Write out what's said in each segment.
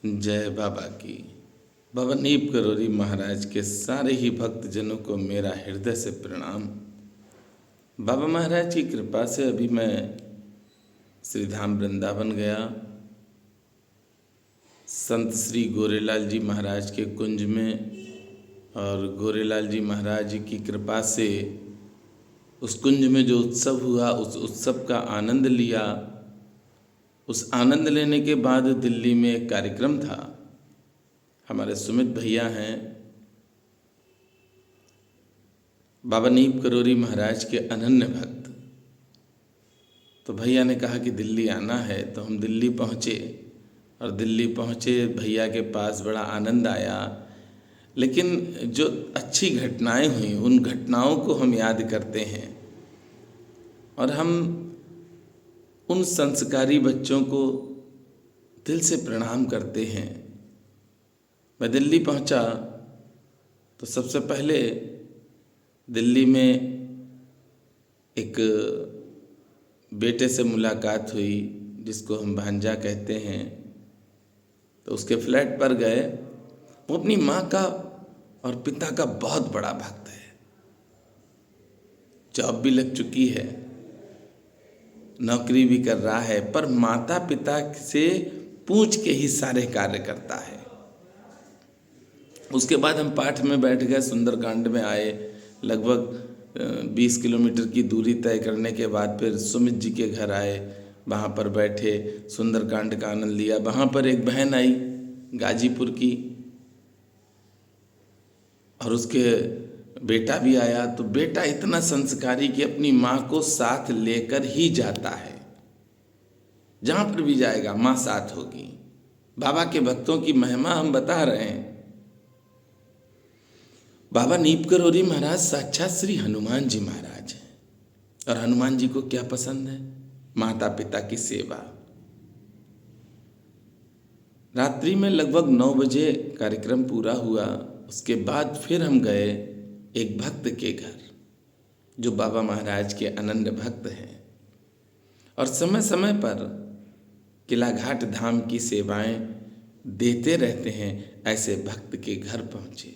जय बाबा की। बाबा नीप करोरी महाराज के सारे ही भक्तजनों को मेरा हृदय से प्रणाम। बाबा महाराज की कृपा से अभी मैं श्री धाम वृंदावन गया। संत श्री गोरेलाल जी महाराज के कुंज में, और गोरेलाल जी महाराज की कृपा से उस कुंज में जो उत्सव हुआ उस उत्सव का आनंद लिया। उस आनंद लेने के बाद दिल्ली में एक कार्यक्रम था। हमारे सुमित भैया हैं, बाबा नीप करोरी महाराज के अनन्य भक्त। तो भैया ने कहा कि दिल्ली आना है, तो हम दिल्ली पहुँचे। और दिल्ली पहुँचे, भैया के पास बड़ा आनंद आया। लेकिन जो अच्छी घटनाएं हुई उन घटनाओं को हम याद करते हैं, और हम उन संस्कारी बच्चों को दिल से प्रणाम करते हैं। मैं दिल्ली पहुंचा तो सबसे पहले दिल्ली में एक बेटे से मुलाकात हुई जिसको हम भांजा कहते हैं। तो उसके फ्लैट पर गए। वो अपनी माँ का और पिता का बहुत बड़ा भक्त है। जॉब भी लग चुकी है, नौकरी भी कर रहा है, पर माता पिता से पूछ के ही सारे कार्य करता है। उसके बाद हम पाठ में बैठ गए, सुंदरकांड में आए। लगभग 20 किलोमीटर की दूरी तय करने के बाद फिर सुमित जी के घर आए। वहाँ पर बैठे, सुंदरकांड का आनंद लिया। वहाँ पर एक बहन आई गाजीपुर की, और उसके बेटा भी आया। तो बेटा इतना संस्कारी कि अपनी माँ को साथ लेकर ही जाता है। जहाँ पर भी जाएगा माँ साथ होगी। बाबा के भक्तों की महिमा हम बता रहे हैं। बाबा नीप करोरी महाराज साक्षात श्री हनुमान जी महाराज हैं। और हनुमान जी को क्या पसंद है? माता पिता की सेवा। रात्रि में लगभग 9 बजे कार्यक्रम पूरा हुआ। उसके बाद फिर हम गए एक भक्त के घर, जो बाबा महाराज के अनन्य भक्त हैं और समय समय पर किला घाट धाम की सेवाएं देते रहते हैं। ऐसे भक्त के घर पहुंचे।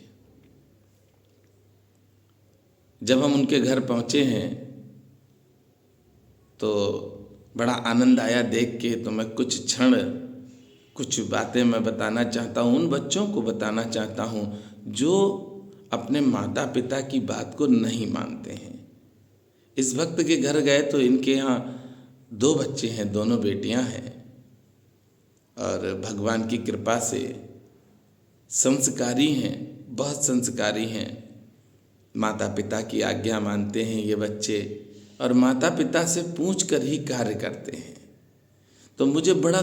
जब हम उनके घर पहुंचे हैं तो बड़ा आनंद आया देख के। तो मैं कुछ बातें मैं बताना चाहता हूँ, उन बच्चों को बताना चाहता हूँ जो अपने माता पिता की बात को नहीं मानते हैं। इस भक्त के घर गए तो इनके यहाँ 2 बच्चे हैं, दोनों बेटियां हैं, और भगवान की कृपा से संस्कारी हैं, बहुत संस्कारी हैं। माता पिता की आज्ञा मानते हैं ये बच्चे, और माता पिता से पूछ कर ही कार्य करते हैं। तो मुझे बड़ा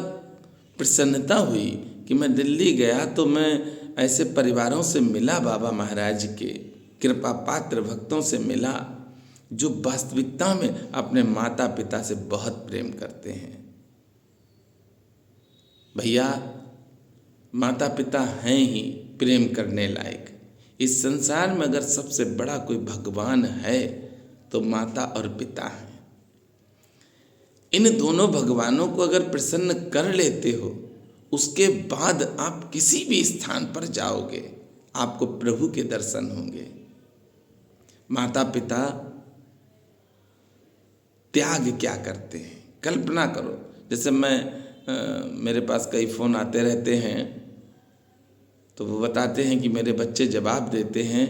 प्रसन्नता हुई कि मैं दिल्ली गया तो मैं ऐसे परिवारों से मिला, बाबा महाराज के कृपा पात्र भक्तों से मिला, जो वास्तविकता में अपने माता पिता से बहुत प्रेम करते हैं। भैया, माता पिता हैं ही प्रेम करने लायक। इस संसार में अगर सबसे बड़ा कोई भगवान है तो माता और पिता हैं। इन दोनों भगवानों को अगर प्रसन्न कर लेते हो, उसके बाद आप किसी भी स्थान पर जाओगे, आपको प्रभु के दर्शन होंगे। माता पिता त्याग क्या करते हैं, कल्पना करो। जैसे मेरे पास कई फ़ोन आते रहते हैं, तो वो बताते हैं कि मेरे बच्चे जवाब देते हैं।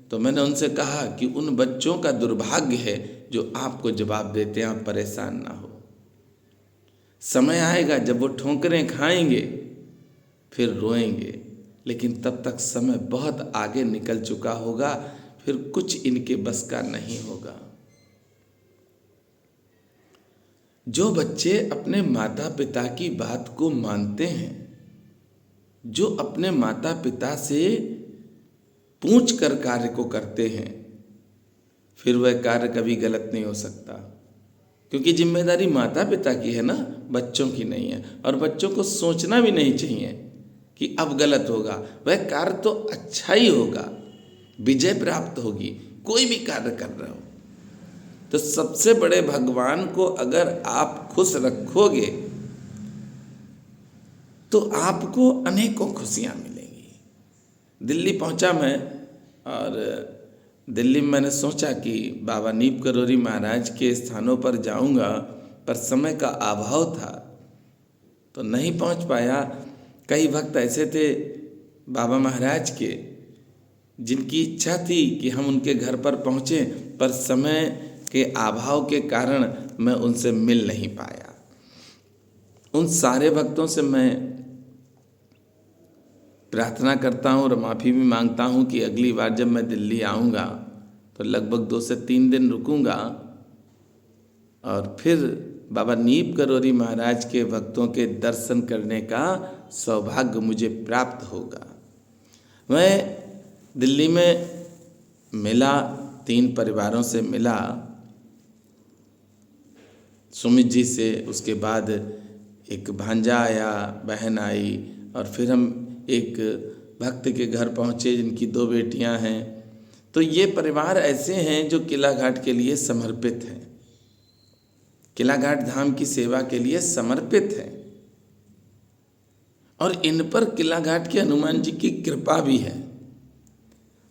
तो मैंने उनसे कहा कि उन बच्चों का दुर्भाग्य है जो आपको जवाब देते हैं। आप परेशान ना हो, समय आएगा जब वो ठोकरें खाएंगे, फिर रोएंगे, लेकिन तब तक समय बहुत आगे निकल चुका होगा, फिर कुछ इनके बस का नहीं होगा। जो बच्चे अपने माता पिता की बात को मानते हैं, जो अपने माता पिता से पूछ कर कार्य को करते हैं, फिर वह कार्य कभी गलत नहीं हो सकता। क्योंकि जिम्मेदारी माता पिता की है ना, बच्चों की नहीं है। और बच्चों को सोचना भी नहीं चाहिए कि अब गलत होगा। वह कार्य तो अच्छा ही होगा, विजय प्राप्त होगी। कोई भी कार्य कर रहे हो तो सबसे बड़े भगवान को अगर आप खुश रखोगे तो आपको अनेकों खुशियाँ मिलेंगी। दिल्ली पहुंचा मैं और दिल्ली में मैंने सोचा कि बाबा नीप करोरी महाराज के स्थानों पर जाऊंगा, पर समय का अभाव था तो नहीं पहुंच पाया। कई भक्त ऐसे थे बाबा महाराज के जिनकी इच्छा थी कि हम उनके घर पर पहुँचें, पर समय के अभाव के कारण मैं उनसे मिल नहीं पाया। उन सारे भक्तों से मैं प्रार्थना करता हूँ और माफ़ी भी मांगता हूँ कि अगली बार जब मैं दिल्ली आऊँगा तो लगभग 2 से 3 दिन रुकूँगा और फिर बाबा नीप करोरी महाराज के भक्तों के दर्शन करने का सौभाग्य मुझे प्राप्त होगा। मैं दिल्ली में मिला, 3 परिवारों से मिला, सुमित जी से, उसके बाद एक भांजा आया, बहन आई और फिर हम एक भक्त के घर पहुँचे जिनकी 2 बेटियां हैं। तो ये परिवार ऐसे हैं जो किला घाट के लिए समर्पित हैं, किला घाट धाम की सेवा के लिए समर्पित हैं और इन पर किला घाट के हनुमान जी की कृपा भी है।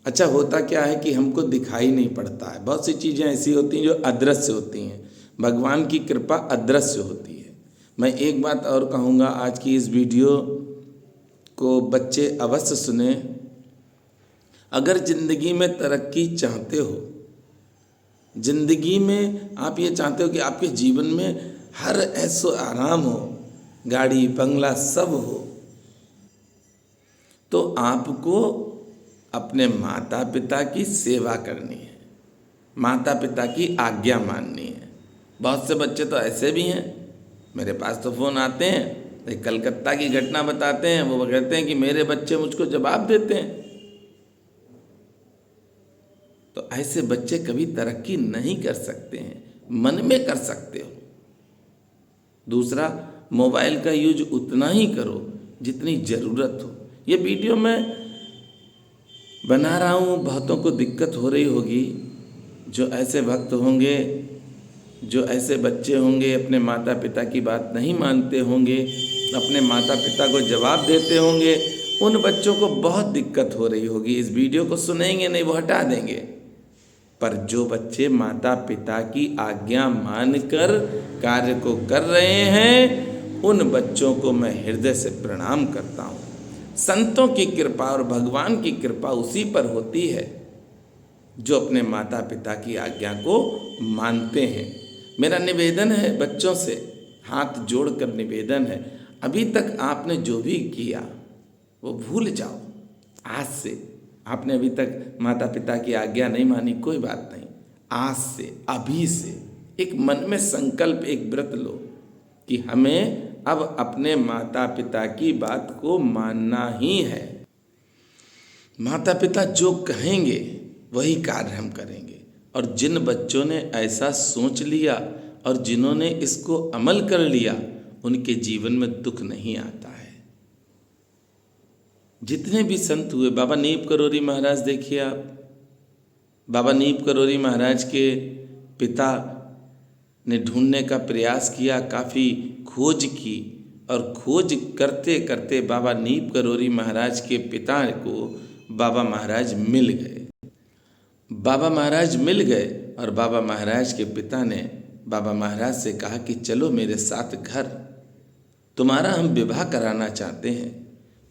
अच्छा, होता क्या है कि हमको दिखाई नहीं पड़ता है, बहुत सी चीज़ें ऐसी होती हैं जो अदृश्य होती हैं, भगवान की कृपा अदृश्य होती है। मैं एक बात और कहूँगा, आज की इस वीडियो को बच्चे अवश्य सुने। अगर ज़िंदगी में तरक्की चाहते हो, ज़िंदगी में आप ये चाहते हो कि आपके जीवन में हर ऐसो आराम हो, गाड़ी बंगला सब हो, तो आपको अपने माता पिता की सेवा करनी है, माता पिता की आज्ञा माननी है। बहुत से बच्चे तो ऐसे भी हैं, मेरे पास तो फ़ोन आते हैं, एक कलकत्ता की घटना बताते हैं, वो कहते हैं कि मेरे बच्चे मुझको जवाब देते हैं। तो ऐसे बच्चे कभी तरक्की नहीं कर सकते हैं, मन में कर सकते हो। दूसरा, मोबाइल का यूज उतना ही करो जितनी ज़रूरत हो। ये वीडियो मैं बना रहा हूँ, बहुतों को दिक्कत हो रही होगी, जो ऐसे भक्त होंगे, जो ऐसे बच्चे होंगे, अपने माता पिता की बात नहीं मानते होंगे, अपने माता पिता को जवाब देते होंगे, उन बच्चों को बहुत दिक्कत हो रही होगी। इस वीडियो को सुनेंगे नहीं, वो हटा देंगे। पर जो बच्चे माता पिता की आज्ञा मानकर कार्य को कर रहे हैं, उन बच्चों को मैं हृदय से प्रणाम करता हूँ। संतों की कृपा और भगवान की कृपा उसी पर होती है जो अपने माता पिता की आज्ञा को मानते हैं। मेरा निवेदन है बच्चों से, हाथ जोड़कर निवेदन है, अभी तक आपने जो भी किया वो भूल जाओ। आज से आपने अभी तक माता पिता की आज्ञा नहीं मानी, कोई बात नहीं, आज से, अभी से एक मन में संकल्प, एक व्रत लो कि हमें अब अपने माता पिता की बात को मानना ही है। माता पिता जो कहेंगे वही कार्य हम करेंगे। और जिन बच्चों ने ऐसा सोच लिया और जिन्होंने इसको अमल कर लिया, उनके जीवन में दुख नहीं आता है। जितने भी संत हुए, बाबा नीप करोरी महाराज देखिए आप, बाबा नीप करोरी महाराज के पिता ने ढूंढने का प्रयास किया, काफ़ी खोज की और खोज करते करते बाबा नीप करोरी महाराज के पिता को बाबा महाराज मिल गए। बाबा महाराज मिल गए और बाबा महाराज के पिता ने बाबा महाराज से कहा कि चलो मेरे साथ घर, तुम्हारा हम विवाह कराना चाहते हैं।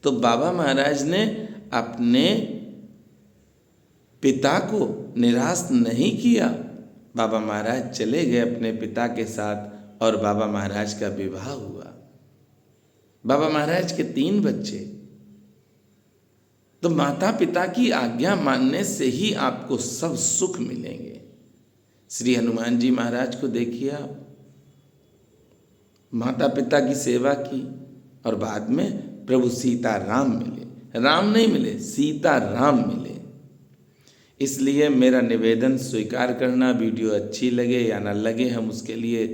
तो बाबा महाराज ने अपने पिता को निराश नहीं किया, बाबा महाराज चले गए अपने पिता के साथ और बाबा महाराज का विवाह हुआ। बाबा महाराज के 3 बच्चे। तो माता पिता की आज्ञा मानने से ही आपको सब सुख मिलेंगे। श्री हनुमान जी महाराज को देखिए आप, माता पिता की सेवा की और बाद में प्रभु सीता राम मिले, राम नहीं मिले, सीता राम मिले। इसलिए मेरा निवेदन स्वीकार करना, वीडियो अच्छी लगे या ना लगे हम उसके लिए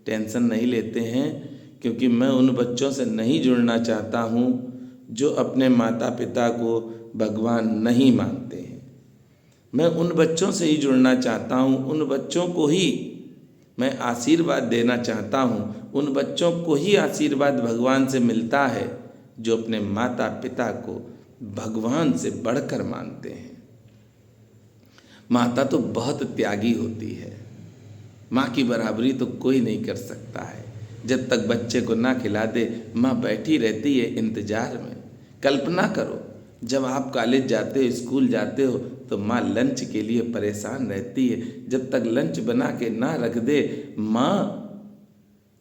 टेंशन नहीं लेते हैं, क्योंकि मैं उन बच्चों से नहीं जुड़ना चाहता हूँ जो अपने माता पिता को भगवान नहीं मानते हैं। मैं उन बच्चों से ही जुड़ना चाहता हूँ, उन बच्चों को ही मैं आशीर्वाद देना चाहता हूँ, उन बच्चों को ही आशीर्वाद भगवान से मिलता है जो अपने माता पिता को भगवान से बढ़कर मानते हैं। माता तो बहुत त्यागी होती है, माँ की बराबरी तो कोई नहीं कर सकता है। जब तक बच्चे को ना खिला दे माँ बैठी रहती है इंतजार में। कल्पना करो, जब आप कॉलेज जाते हो, स्कूल जाते हो, तो माँ लंच के लिए परेशान रहती है। जब तक लंच बना के ना रख दे माँ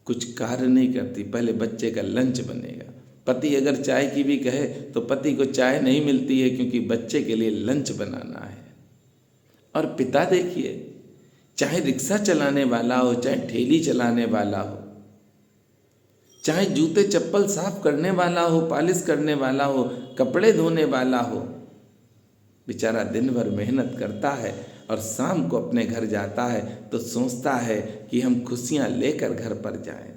कुछ कार्य नहीं करती, पहले बच्चे का लंच बनेगा। पति अगर चाय की भी कहे तो पति को चाय नहीं मिलती है, क्योंकि बच्चे के लिए लंच बनाना है। और पिता देखिए, चाहे रिक्शा चलाने वाला हो, चाहे ठेली चलाने वाला हो, चाहे जूते चप्पल साफ करने वाला हो, पॉलिश करने वाला हो, कपड़े धोने वाला हो, बेचारा दिन भर मेहनत करता है और शाम को अपने घर जाता है तो सोचता है कि हम खुशियां लेकर घर पर जाएं।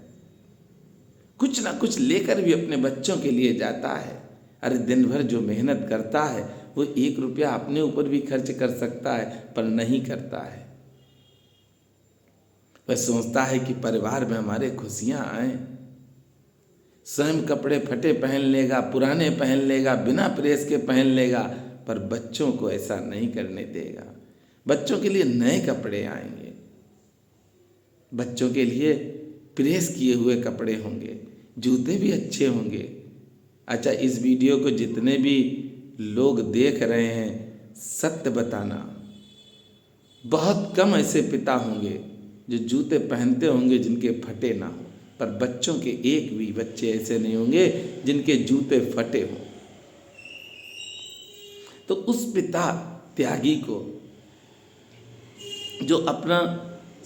कुछ ना कुछ लेकर भी अपने बच्चों के लिए जाता है। अरे दिन भर जो मेहनत करता है वो 1 रुपया अपने ऊपर भी खर्च कर सकता है, पर नहीं करता है। वह सोचता है कि परिवार में हमारे खुशियां आए। स्वयं कपड़े फटे पहन लेगा, पुराने पहन लेगा, बिना प्रेस के पहन लेगा, पर बच्चों को ऐसा नहीं करने देगा। बच्चों के लिए नए कपड़े आएंगे, बच्चों के लिए प्रेस किए हुए कपड़े होंगे, जूते भी अच्छे होंगे। अच्छा, इस वीडियो को जितने भी लोग देख रहे हैं, सत्य बताना, बहुत कम ऐसे पिता होंगे जो जूते पहनते होंगे जिनके फटे ना हो, पर बच्चों के एक भी बच्चे ऐसे नहीं होंगे जिनके जूते फटे हों। तो उस पिता त्यागी को, जो अपना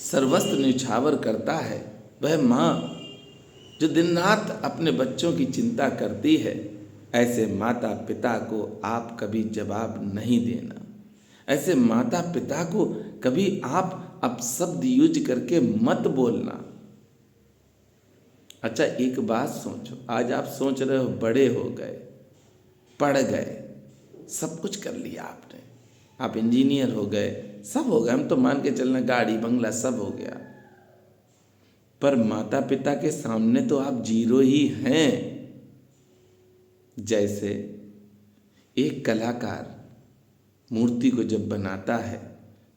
सर्वस्व न्यौछावर करता है, वह माँ जो दिन रात अपने बच्चों की चिंता करती है, ऐसे माता पिता को आप कभी जवाब नहीं देना। ऐसे माता पिता को कभी आप अपशब्द यूज करके मत बोलना। अच्छा, एक बात सोचो, आज आप सोच रहे हो बड़े हो गए, पढ़ गए, सब कुछ कर लिया आपने, आप इंजीनियर हो गए, सब हो गया, हम तो मान के चलना गाड़ी बंगला सब हो गया, पर माता पिता के सामने तो आप जीरो ही हैं। जैसे एक कलाकार मूर्ति को जब बनाता है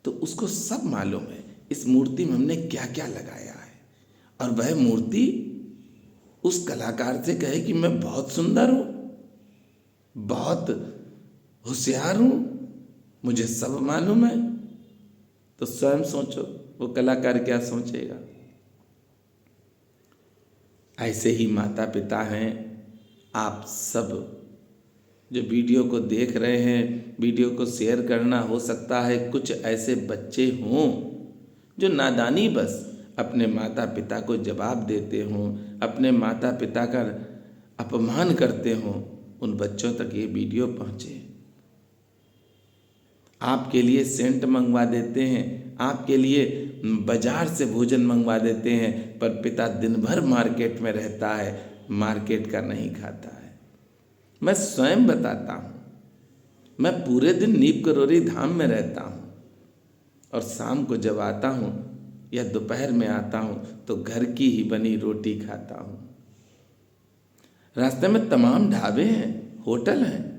तो उसको सब मालूम है इस मूर्ति में हमने क्या क्या लगाया है, और वह मूर्ति उस कलाकार से कहे कि मैं बहुत सुंदर हूँ, बहुत होशियार हूँ, मुझे सब मालूम है, तो स्वयं सोचो वो कलाकार क्या सोचेगा। ऐसे ही माता पिता हैं आप सब जो वीडियो को देख रहे हैं। वीडियो को शेयर करना, हो सकता है कुछ ऐसे बच्चे हों जो नादानी बस अपने माता पिता को जवाब देते हों, अपने माता पिता का अपमान करते हों। उन बच्चों तक ये वीडियो पहुँचे, आपके लिए सेंट मंगवा देते हैं, आपके लिए बाजार से भोजन मंगवा देते हैं, पर पिता दिन भर मार्केट में रहता है, मार्केट का नहीं खाता है। मैं स्वयं बताता हूँ, मैं पूरे दिन नीप करोरी धाम में रहता हूँ, और शाम को जब आता हूँ या दोपहर में आता हूँ तो घर की ही बनी रोटी खाता हूँ। रास्ते में तमाम ढाबे हैं, होटल हैं,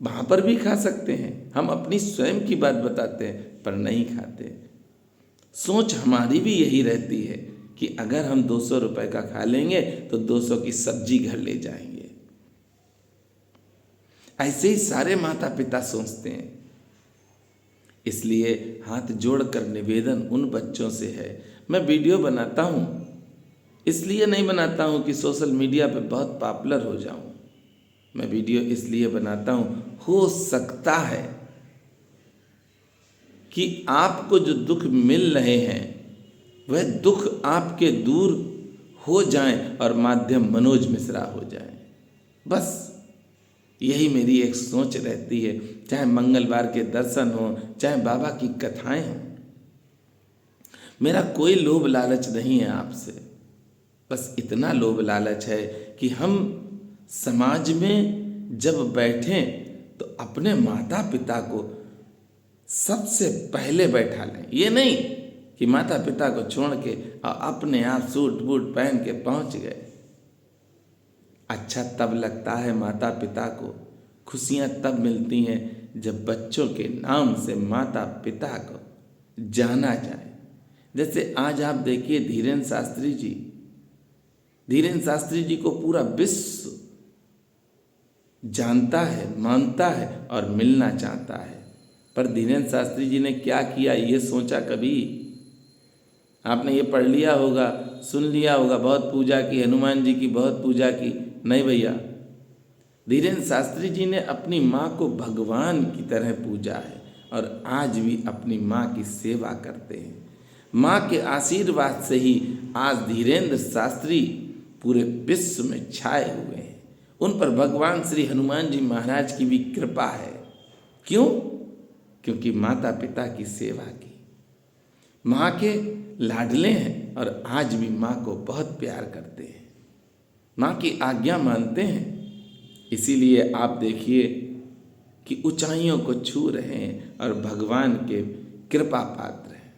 वहाँ पर भी खा सकते हैं। हम अपनी स्वयं की बात बताते हैं, पर नहीं खाते। सोच हमारी भी यही रहती है कि अगर हम 200 रुपए का खा लेंगे तो 200 की सब्जी घर ले जाएंगे। ऐसे ही सारे माता पिता सोचते हैं। इसलिए हाथ जोड़कर निवेदन उन बच्चों से है। मैं वीडियो बनाता हूँ, इसलिए नहीं बनाता हूँ कि सोशल मीडिया पे बहुत पॉपुलर हो जाऊँ। मैं वीडियो इसलिए बनाता हूँ, हो सकता है कि आपको जो दुख मिल रहे हैं वह दुख आपके दूर हो जाएं और माध्यम मनोज मिश्रा हो जाएं। बस यही मेरी एक सोच रहती है। चाहे मंगलवार के दर्शन हो, चाहे बाबा की कथाएं हों, मेरा कोई लोभ लालच नहीं है आपसे। बस इतना लोभ लालच है कि हम समाज में जब बैठें तो अपने माता पिता को सबसे पहले बैठा लें। ये नहीं कि माता पिता को छोड़ के अपने आप सूट बूट पहन के पहुंच गए। अच्छा तब लगता है माता पिता को, खुशियाँ तब मिलती हैं जब बच्चों के नाम से माता पिता को जाना जाए। जैसे आज आप देखिए धीरेन्द्र शास्त्री जी को पूरा विश्व जानता है, मानता है और मिलना चाहता है। पर धीरेन्द्र शास्त्री जी ने क्या किया, ये सोचा कभी? आपने ये पढ़ लिया होगा, सुन लिया होगा, बहुत पूजा की, हनुमान जी की बहुत पूजा की। नहीं भैया, धीरेन्द्र शास्त्री जी ने अपनी माँ को भगवान की तरह पूजा है और आज भी अपनी माँ की सेवा करते हैं। माँ के आशीर्वाद से ही आज धीरेन्द्र शास्त्री पूरे विश्व में छाए हुए हैं। उन पर भगवान श्री हनुमान जी महाराज की भी कृपा है। क्यों? क्योंकि माता पिता की सेवा की, माँ के लाडले हैं और आज भी माँ को बहुत प्यार करते हैं, माँ की आज्ञा मानते हैं। इसीलिए आप देखिए कि ऊंचाइयों को छू रहे हैं और भगवान के कृपा पात्र हैं।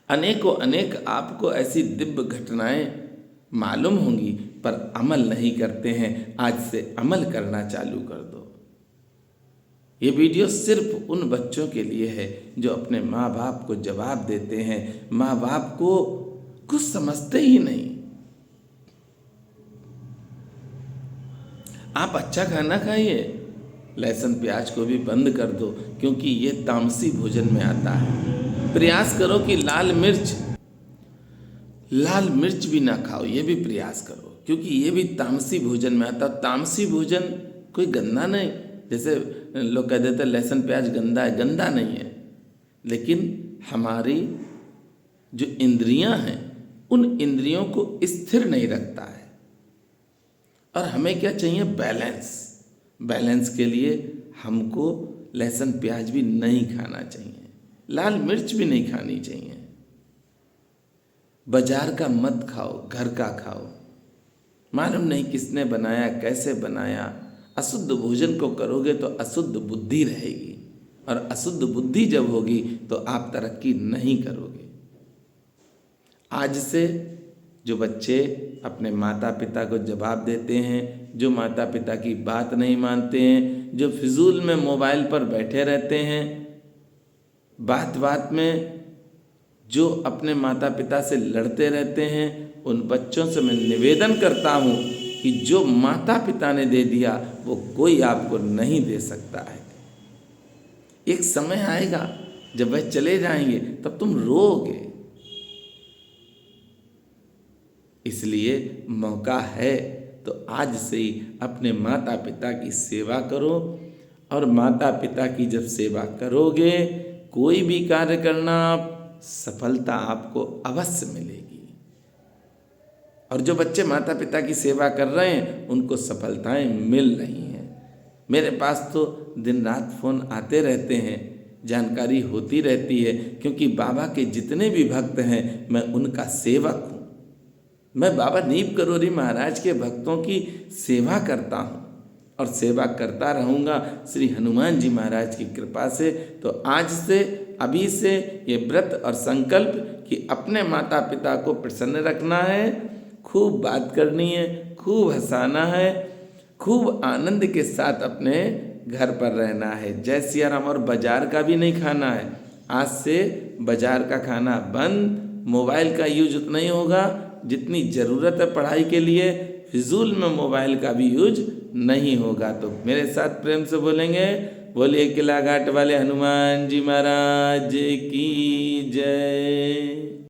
अनेकों अनेक आपको ऐसी दिव्य घटनाएं मालूम होंगी, पर अमल नहीं करते हैं। आज से अमल करना चालू कर दो। ये वीडियो सिर्फ उन बच्चों के लिए है जो अपने माँ बाप को जवाब देते हैं, माँ बाप को कुछ समझते ही नहीं। आप अच्छा खाना खाइए, लहसुन प्याज को भी बंद कर दो, क्योंकि ये तामसी भोजन में आता है। प्रयास करो कि लाल मिर्च भी ना खाओ, ये भी प्रयास करो, क्योंकि ये भी तामसी भोजन में आता है। तामसी भोजन कोई गंदा नहीं, जैसे लोग कह देते लहसुन प्याज गंदा है, गंदा नहीं है, लेकिन हमारी जो इंद्रियां हैं उन इंद्रियों को स्थिर नहीं रखता है। और हमें क्या चाहिए? बैलेंस के लिए हमको लहसुन प्याज भी नहीं खाना चाहिए, लाल मिर्च भी नहीं खानी चाहिए। बाजार का मत खाओ, घर का खाओ। मालूम नहीं किसने बनाया, कैसे बनाया। अशुद्ध भोजन को करोगे तो अशुद्ध बुद्धि रहेगी, और अशुद्ध बुद्धि जब होगी तो आप तरक्की नहीं करोगे। आज से जो बच्चे अपने माता पिता को जवाब देते हैं, जो माता पिता की बात नहीं मानते हैं, जो फिजूल में मोबाइल पर बैठे रहते हैं, बात बात में जो अपने माता पिता से लड़ते रहते हैं, उन बच्चों से मैं निवेदन करता हूँ कि जो माता पिता ने दे दिया वो कोई आपको नहीं दे सकता है। एक समय आएगा जब वह चले जाएंगे, तब तुम रोओगे। इसलिए मौका है तो आज से ही अपने माता पिता की सेवा करो, और माता पिता की जब सेवा करोगे, कोई भी कार्य करना, सफलता आपको अवश्य मिलेगी। और जो बच्चे माता पिता की सेवा कर रहे हैं उनको सफलताएं मिल रही हैं। मेरे पास तो दिन रात फ़ोन आते रहते हैं, जानकारी होती रहती है, क्योंकि बाबा के जितने भी भक्त हैं मैं उनका सेवक हूँ। मैं बाबा नीम करोरी महाराज के भक्तों की सेवा करता हूँ और सेवा करता रहूँगा श्री हनुमान जी महाराज की कृपा से। तो आज से, अभी से ये व्रत और संकल्प कि अपने माता पिता को प्रसन्न रखना है, खूब बात करनी है, खूब हंसाना है, खूब आनंद के साथ अपने घर पर रहना है। जय सिया राम। और बाजार का भी नहीं खाना है। आज से बाजार का खाना बंद, मोबाइल का यूज उतना ही होगा जितनी ज़रूरत है पढ़ाई के लिए, फिजूल में मोबाइल का भी यूज नहीं होगा। तो मेरे साथ प्रेम से बोलेंगे, बोलिए किला घाट वाले हनुमान जी महाराज की जय।